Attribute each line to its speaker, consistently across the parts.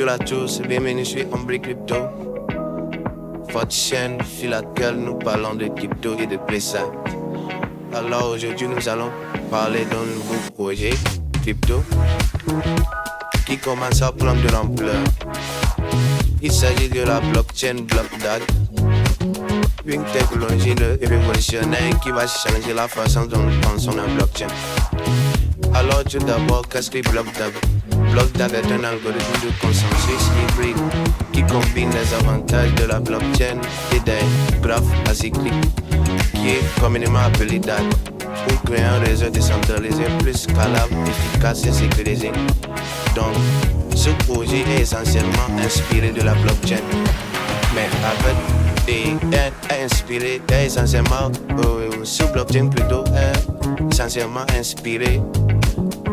Speaker 1: Bonjour à tous, bienvenue sur Ombre Crypto. Votre chaîne sur laquelle nous parlons de crypto et de PlaySide. Alors aujourd'hui nous allons parler d'un nouveau projet crypto qui commence à prendre de l'ampleur. Il s'agit de la blockchain BlockDAG, une technologie révolutionnaire qui va changer la façon dont nous pensons la blockchain. Alors tout d'abord, qu'est-ce que BlockDAG? BlockDAG est un algorithme de consensus hybride qui combine les avantages de la blockchain et des graphes acycliques, qui est communément appelé DAG, pour créer un réseau décentralisé plus scalable, efficace et sécurisé. Donc, ce projet est essentiellement inspiré de la blockchain, mais est essentiellement ce blockchain plutôt est essentiellement inspiré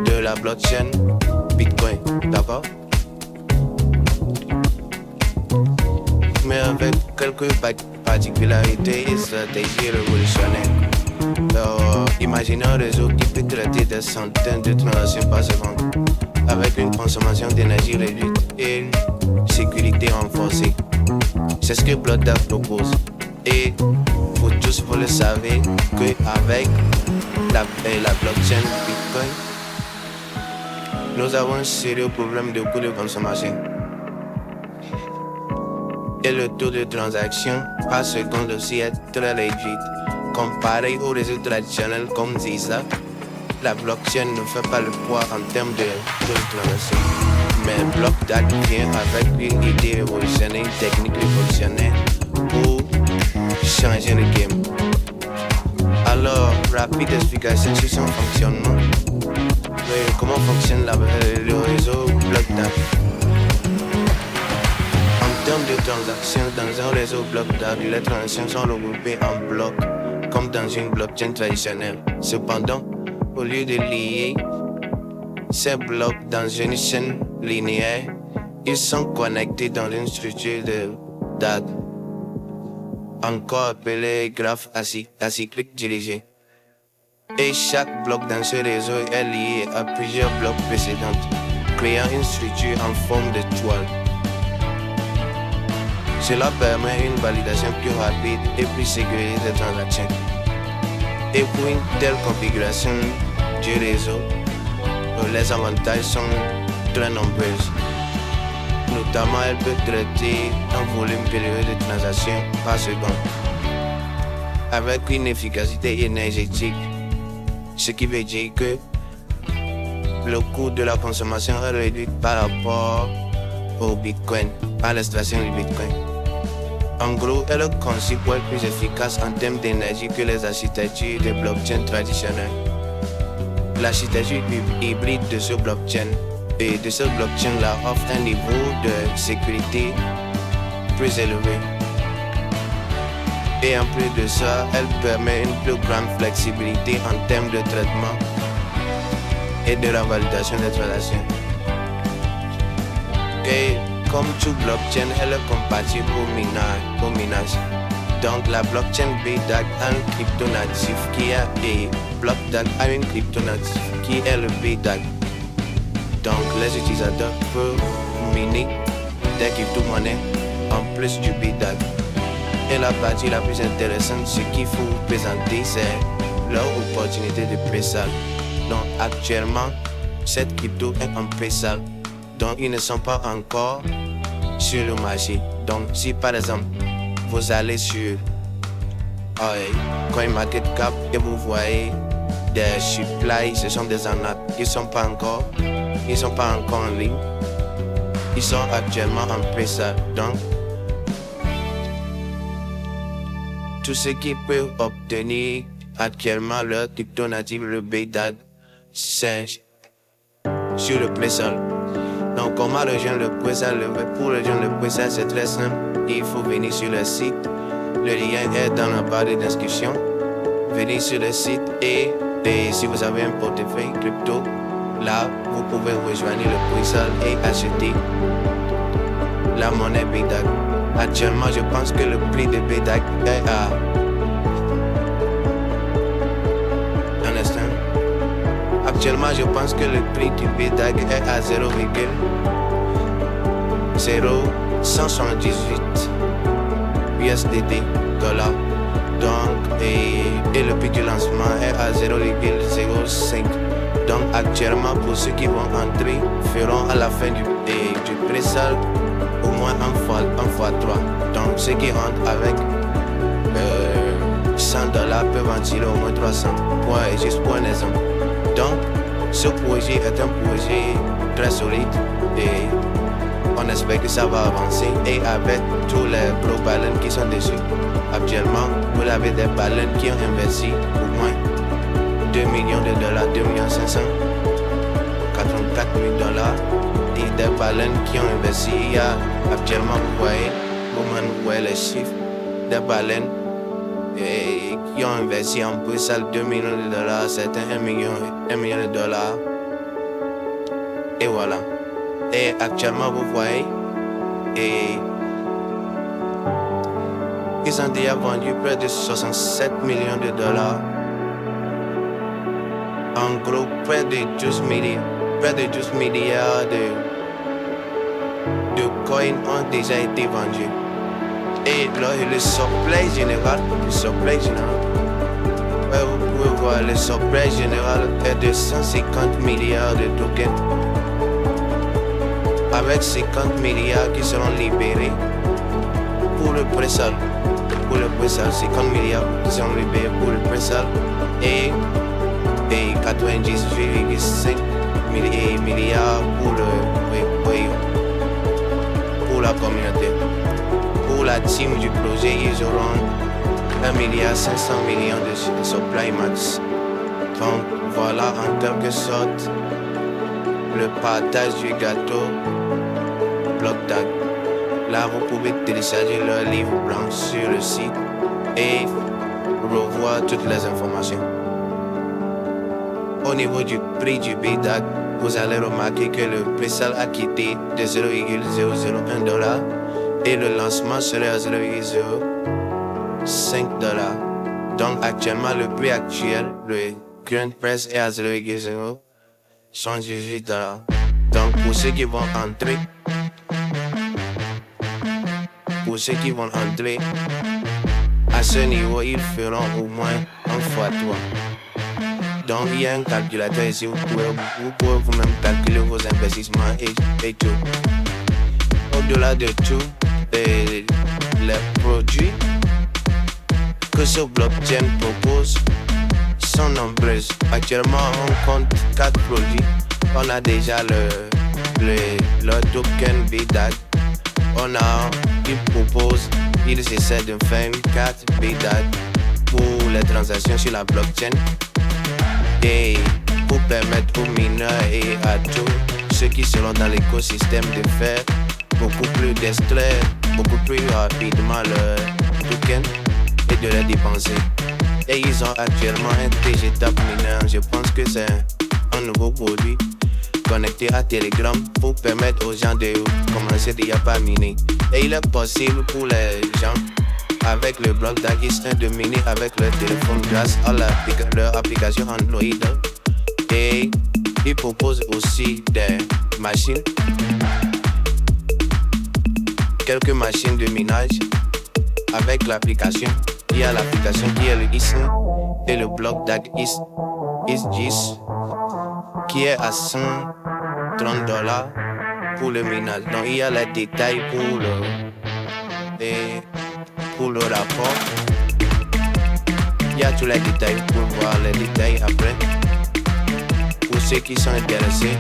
Speaker 1: de la blockchain Bitcoin, d'accord? Mais avec quelques particularités et stratégies révolutionnaires. Imaginez un réseau qui peut traiter des centaines de transactions par seconde, avec une consommation d'énergie réduite et une sécurité renforcée. C'est ce que BlockDAG propose. Et pour tous, vous le savez, qu'avec la blockchain Bitcoin, nous avons un sérieux problème de coût de consommation. Et le taux de transaction par seconde aussi est très réduit. Comparé au réseau traditionnel comme Visa, la blockchain ne fait pas le poids en termes de transaction. Mais BlockDAG vient avec une idée révolutionnaire, une technique révolutionnaire pour changer le game. Alors, rapide explication sur son fonctionnement. Comment fonctionne le réseau BlockDAG? En termes de transactions, dans un réseau BlockDAG, les transactions sont regroupées en blocs, comme dans une blockchain traditionnelle. Cependant, au lieu de lier ces blocs dans une chaîne linéaire, ils sont connectés dans une structure de DAG, encore appelée graphe acyclique dirigé. Et chaque bloc dans ce réseau est lié à plusieurs blocs précédents, créant une structure en forme de toile. Cela permet une validation plus rapide et plus sécurisée des transactions. Et pour une telle configuration du réseau, les avantages sont très nombreux. Notamment, elle peut traiter un volume élevé de transactions par seconde, avec une efficacité énergétique, ce qui veut dire que le coût de la consommation est réduit par rapport au Bitcoin, par l'extraction du Bitcoin. En gros, elle est conçue pour être plus efficace en termes d'énergie que les architectures de blockchain traditionnelles. L'architecture hybride de ce blockchain et de cette blockchain-là offre un niveau de sécurité plus élevé. Et en plus de ça, elle permet une plus grande flexibilité en termes de traitement et de la validation des transactions. Et comme tout blockchain, elle est compatible au minage. Donc la blockchain BDAG a un crypto natif et BlockDAG a une crypto natif qui est le BDAG. Donc les utilisateurs peuvent miner des crypto-monnaies en plus du BDAG. Et la partie la plus intéressante, ce qu'il faut vous présenter, c'est leur opportunité de pré-sale. Donc actuellement, cette crypto est en pré-sale. Donc ils ne sont pas encore sur le marché. Donc si par exemple, vous allez sur CoinMarketCap et vous voyez des supplies, ce sont des arnaques. Ils sont pas encore en ligne. Ils sont actuellement en pré-sale. Donc tout ce qu'ils peuvent obtenir actuellement leur crypto native, le BDAG, c'est sur le pré-sale. Donc comment rejoindre le pré-sale? Pour rejoindre le pré-sale, c'est très simple. Il faut venir sur le site. Le lien est dans la barre d'inscription. Venez sur le site et si vous avez un portefeuille crypto, là vous pouvez rejoindre le pré-sale et acheter la monnaie BDAG. Actuellement, je pense que le prix de BDAG est à... Actuellement, je pense que le prix du BDAG est à 0,0 0,178 USDT dollars. Donc, et le prix du lancement est à 0,05. Donc, actuellement, pour ceux qui vont entrer, feront à la fin du pré-sale au moins un fois 3. Donc, ceux qui rentrent avec $100 peuvent en tirer au moins 300. Juste pour un exemple. Donc, ce projet est un projet très solide et on espère que ça va avancer. Et avec tous les pro ballons qui sont dessus, actuellement, vous avez des ballons qui ont investi au moins $2 millions, $2 500 84 000 et des ballons qui ont investi. Il y a actuellement, vous voyez les chiffres des ballons qui ont investi en pré-sale $2 millions, certains $1 million. Et voilà. Et actuellement, vous voyez, ils ont déjà vendu près de $67 millions. En gros, près de 12 milliards de coins ont déjà été vendus. Et le supply général, vous pouvez voir, le supply général est de 150 milliards de tokens. Avec 50 milliards qui seront libérés pour le pré-sale. 50 milliards qui seront libérés pour le pré-sale et 98,5 milliards pour la communauté. Pour la team du projet, ils auront 1,5 milliard de supply max. Donc voilà en quelque sorte le partage du gâteau BlockDAG. Là, vous pouvez télécharger leur livre blanc sur le site et revoir toutes les informations. Au niveau du prix du BDAG, vous allez remarquer que le pré-sale a quitté de $0,001 et le lancement serait à $0,05. Donc actuellement, le prix actuel, le current price est à $0,018. Donc pour ceux qui vont entrer, à ce niveau, ils feront au moins un fois 3. Donc il y a un calculateur ici, vous pouvez vous-même calculer vos investissements et tout. Au-delà de tout, les produits que ce blockchain propose sont nombreux. Actuellement, on compte 4 produits. On a déjà le token BDAG. Ils essaient de faire une carte BDAG pour les transactions sur la blockchain et pour permettre aux mineurs et à tous ceux qui seront dans l'écosystème de faire beaucoup plus rapidement leur token et de les dépenser. Et ils ont actuellement un TGTAP mineur. Je pense que c'est un nouveau produit connecté à Telegram pour permettre aux gens de commencer déjà par miner. Et il est possible pour les gens avec le BlockDAG de miner avec leur téléphone grâce à leur application Android. Et ils proposent aussi des machines, quelques machines de minage avec l'application. Il y a l'application qui est le ISN et le BlockDAG IS10 qui est à $130 pour le minage. Donc il y a les détails pour le rapport. Il y a tous les détails pour voir les détails après. Pour ceux qui sont intéressés,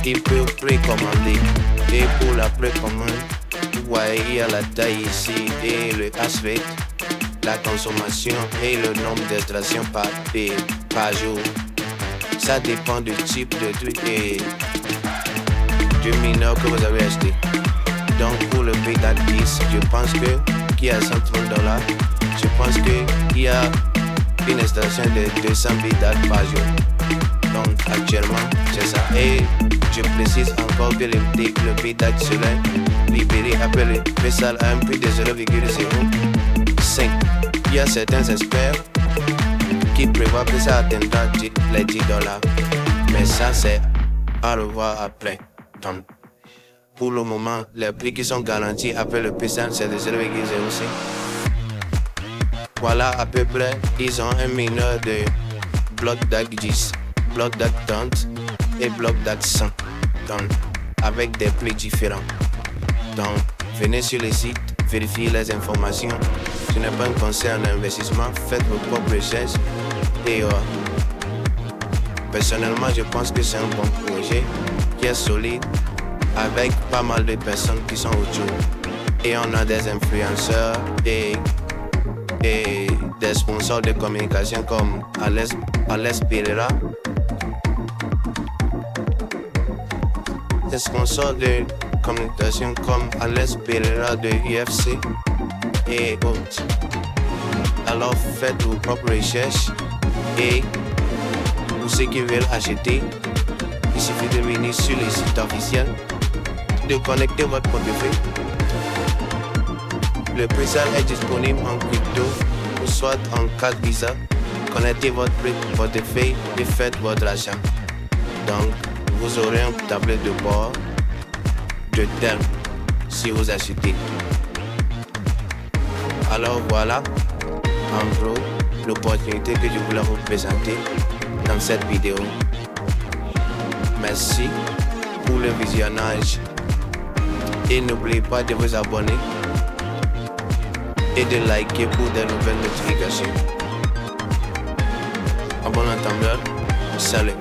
Speaker 1: ils peuvent précommander. Et pour la précommande, vous voyez, il y a la taille ici et le hash rate, la consommation et le nombre d'extractions par jour. Ça dépend du type de truc et du mineur que vous avez acheté. Donc pour le BDAG 10, je pense qu'il y a $130. Je pense qu'il y a une extraction de 200 BDAG par jour. Donc actuellement, c'est ça. Et je précise encore que le BDAG serait libéré après le pré-sale à un prix de 0,05. Il y a certains experts qui prévoient que ça atteindra les $10. Mais ça c'est à revoir après. Donc, pour le moment, les prix qui sont garantis après le PSN c'est de 0,05. Voilà à peu près, ils ont un mineur de bloc DAC 10, bloc DAC 30 et bloc DAC 100. Donc, avec des prix différents. Donc, venez sur les sites, vérifiez les informations. Ce n'est pas un conseil en investissement, faites vos propres recherches. Et personnellement, je pense que c'est un bon projet qui est solide, avec pas mal de personnes qui sont autour. Et on a des influenceurs et des sponsors de communication comme Alex Pereira, des sponsors de communication comme Alex Pereira de UFC et autres. Alors faites vos propres recherches et pour ceux qui veulent acheter, il suffit de venir sur les sites officiels, de connecter votre portefeuille. Le pré-sale est disponible en crypto ou soit en carte Visa. Connectez votre portefeuille et faites votre achat. Donc, vous aurez un tableau de bord de terme si vous achetez. Alors voilà, en gros, l'opportunité que je voulais vous présenter dans cette vidéo. Merci pour le visionnage et n'oubliez pas de vous abonner et de liker pour de nouvelles notifications. À bon entendeur, salut.